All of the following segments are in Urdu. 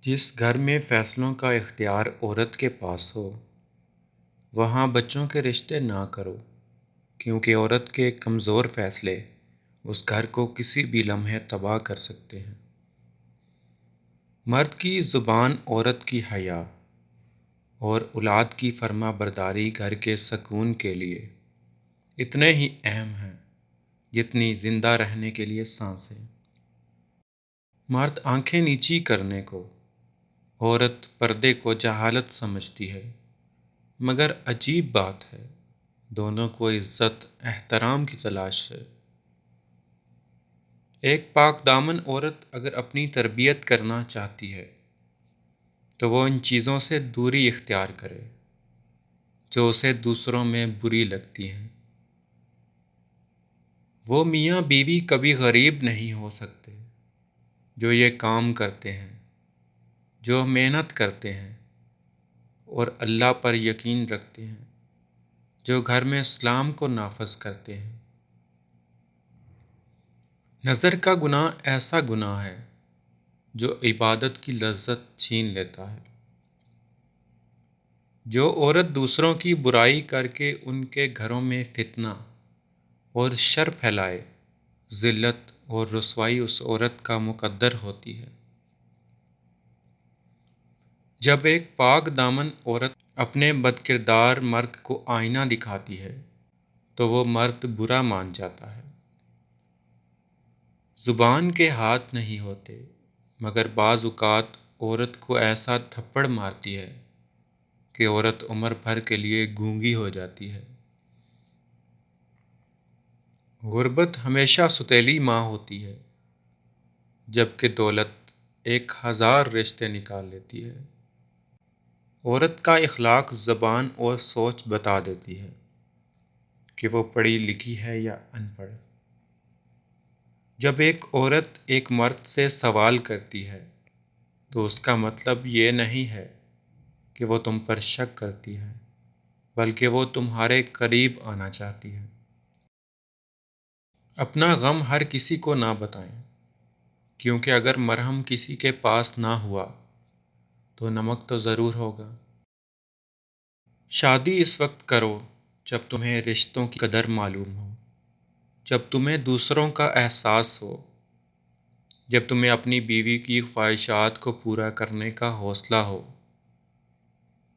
جس گھر میں فیصلوں کا اختیار عورت کے پاس ہو وہاں بچوں کے رشتے نہ کرو، کیونکہ عورت کے کمزور فیصلے اس گھر کو کسی بھی لمحے تباہ کر سکتے ہیں۔ مرد کی زبان، عورت کی حیا اور اولاد کی فرما برداری گھر کے سکون کے لیے اتنے ہی اہم ہیں جتنی زندہ رہنے کے لیے سانسیں۔ مرد آنکھیں نیچی کرنے کو، عورت پردے کو جہالت سمجھتی ہے، مگر عجیب بات ہے، دونوں کو عزت احترام کی تلاش ہے۔ ایک پاک دامن عورت اگر اپنی تربیت کرنا چاہتی ہے تو وہ ان چیزوں سے دوری اختیار کرے جو اسے دوسروں میں بری لگتی ہیں۔ وہ میاں بیوی کبھی غریب نہیں ہو سکتے جو یہ کام کرتے ہیں، جو محنت کرتے ہیں اور اللہ پر یقین رکھتے ہیں، جو گھر میں اسلام کو نافذ کرتے ہیں۔ نظر کا گناہ ایسا گناہ ہے جو عبادت کی لذت چھین لیتا ہے۔ جو عورت دوسروں کی برائی کر کے ان کے گھروں میں فتنہ اور شر پھیلائے، ذلت اور رسوائی اس عورت کا مقدر ہوتی ہے۔ جب ایک پاک دامن عورت اپنے بد کردار مرد کو آئینہ دکھاتی ہے تو وہ مرد برا مان جاتا ہے۔ زبان کے ہاتھ نہیں ہوتے، مگر بعض اوقات عورت کو ایسا تھپڑ مارتی ہے کہ عورت عمر بھر کے لیے گونگی ہو جاتی ہے۔ غربت ہمیشہ ستیلی ماں ہوتی ہے، جبکہ دولت 1000 رشتے نکال لیتی ہے۔ عورت کا اخلاق زبان اور سوچ بتا دیتی ہے کہ وہ پڑھی لکھی ہے یا ان پڑھ۔ جب ایک عورت ایک مرد سے سوال کرتی ہے تو اس کا مطلب یہ نہیں ہے کہ وہ تم پر شک کرتی ہے، بلکہ وہ تمہارے قریب آنا چاہتی ہے۔ اپنا غم ہر کسی کو نہ بتائیں، کیونکہ اگر مرہم کسی کے پاس نہ ہوا تو نمک تو ضرور ہوگا۔ شادی اس وقت کرو جب تمہیں رشتوں کی قدر معلوم ہو، جب تمہیں دوسروں کا احساس ہو، جب تمہیں اپنی بیوی کی خواہشات کو پورا کرنے کا حوصلہ ہو،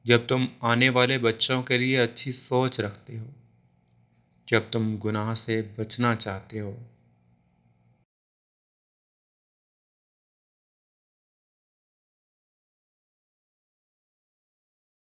جب تم آنے والے بچوں کے لیے اچھی سوچ رکھتے ہو، جب تم گناہ سے بچنا چاہتے ہو۔